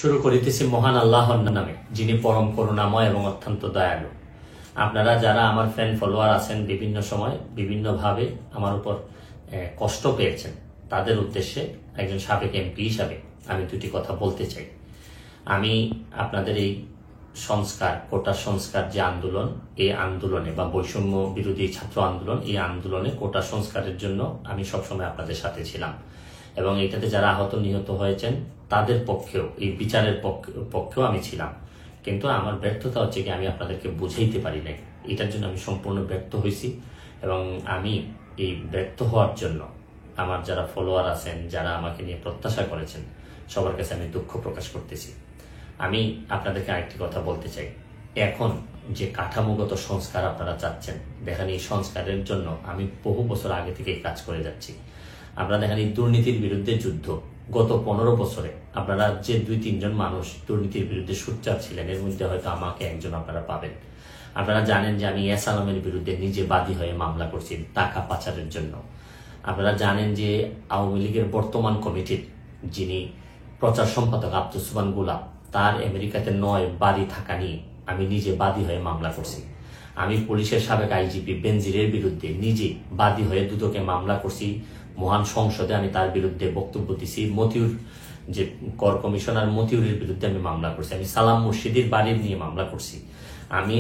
শুরু করিতেছি মহান আল্লাহর নামে, যিনি পরম করুণাময় এবং অত্যন্ত দয়ালু। আপনারা যারা আমার ফ্যান ফলোয়ার আছেন, বিভিন্ন সময় বিভিন্নভাবে আমার উপর কষ্ট পেয়েছেন, তাদের উদ্দেশ্যে একজন সাবেক এমপি হিসাবে আমি দুটি কথা বলতে চাই। আমি আপনাদের এই সংস্কার, কোটা সংস্কার যে আন্দোলন, এই আন্দোলনে বা বৈষম্য বিরোধী ছাত্র আন্দোলন, এই আন্দোলনে কোটা সংস্কারের জন্য আমি সবসময় আপনাদের সাথে ছিলাম এবং এটাতে যারা আহত নিহত হয়েছেন তাদের পক্ষেও, এই বিচারের পক্ষেও আমি ছিলাম। কিন্তু আমার ব্যর্থতা হচ্ছে কি, আমি আপনাদেরকে বুঝাইতে পারি নাই। এটার জন্য আমি সম্পূর্ণ ব্যর্থ হয়েছি এবং আমি এই ব্যর্থ হওয়ার জন্য আমার যারা ফলোয়ার আছেন, যারা আমাকে নিয়ে প্রত্যাশা করেছেন, সবার কাছে আমি দুঃখ প্রকাশ করতেছি। আমি আপনাদেরকে আরেকটি কথা বলতে চাই। এখন যে কাঠামোগত সংস্কার আপনারা চাচ্ছেন, দেখেন এই সংস্কারের জন্য আমি বহু বছর আগে থেকে কাজ করে যাচ্ছি। আপনারা দেখেন এই দুর্নীতির বিরুদ্ধে যুদ্ধ গত 15 বছরে আপনারা যে 2-3 জন মানুষ দুর্নীতির বিরুদ্ধে সোচ্চার ছিলেন, এর মধ্যে হয়তো আমাকে একজন আপনারা পাবেন। আপনারা জানেন যে আমি এস আলমের বিরুদ্ধে নিজে বাদী হয়ে মামলা করছি টাকা পাচারের জন্য। আপনারা জানেন যে আওয়ামী লীগের বর্তমান কমিটির যিনি প্রচার সম্পাদক আব্দুস সুবহান গোলাপ, তার আমেরিকাতে 9 বাড়ি থাকা নিয়ে আমি নিজে বাদী হয়ে মামলা করছি। আমি পুলিশের সাবেক আইজিপি বেনজিরের বিরুদ্ধে নিজে বাদী হয়ে দুদকে মামলা করছি। মহান সংসদে আমি তার বিরুদ্ধে বক্তব্য দিছি। মতিউর যে কর কমিশনার মতিউরের বিরুদ্ধে আমি মামলা করছি। আমি সালাম মুর্শিদির বাড়ির নিয়ে মামলা করছি। আমি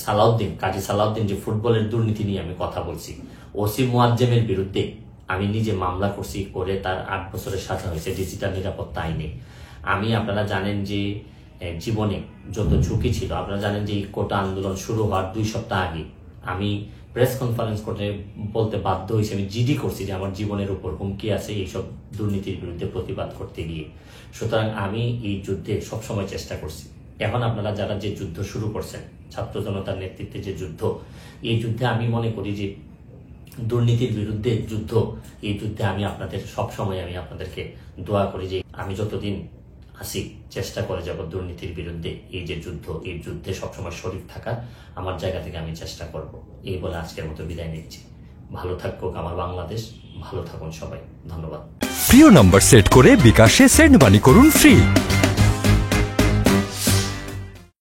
সালাউদ্দিন, কাজী সালাউদ্দিন যে ফুটবলের দুর্নীতি নিয়ে আমি কথা বলছি। ওসি মুয়াজ্জেমের বিরুদ্ধে আমি নিজে মামলা করছি, করে তার 8 বছরের সাজা হয়েছে ডিজিটাল নিরাপত্তা আইনে। আপনারা জানেন যে জীবনে যত ঝুঁকি ছিল, আপনারা জানেন যে এই কোটা আন্দোলন শুরু হওয়ার 2 সপ্তাহ আগে আমি প্রেস কনফারেন্স করে বলতে বাধ্য হয়েছি, আমি জিডি করছি যে আমার জীবনের উপর হুমকি আছে এইসব দুর্নীতির বিরুদ্ধে প্রতিবাদ করতে গিয়ে। সুতরাং আমি এই যুদ্ধে সবসময় চেষ্টা করছি। এখন আপনারা যারা যে যুদ্ধ শুরু করছেন, ছাত্র জনতার নেতৃত্বে যে যুদ্ধ, এই যুদ্ধে আমি মনে করি যে দুর্নীতির বিরুদ্ধে যুদ্ধ, এই যুদ্ধে আমি আপনাদের সবসময় আমি আপনাদেরকে দোয়া করি যে আমি যতদিন আসি চেষ্টা করে যাব দুর্নীতির বিরুদ্ধে এই যে যুদ্ধ, এই যুদ্ধে সবসময় শরীর থাকার আমার জায়গা থেকে আমি চেষ্টা করব। এই বলে আজকের মতো বিদায় নিচ্ছি। ভালো থাকুক আমার বাংলাদেশ, ভালো থাকুন সবাই। ধন্যবাদ। প্রিয় নাম্বার সেট করে বিকাশে সেন্ড মানি করুন ফ্রি।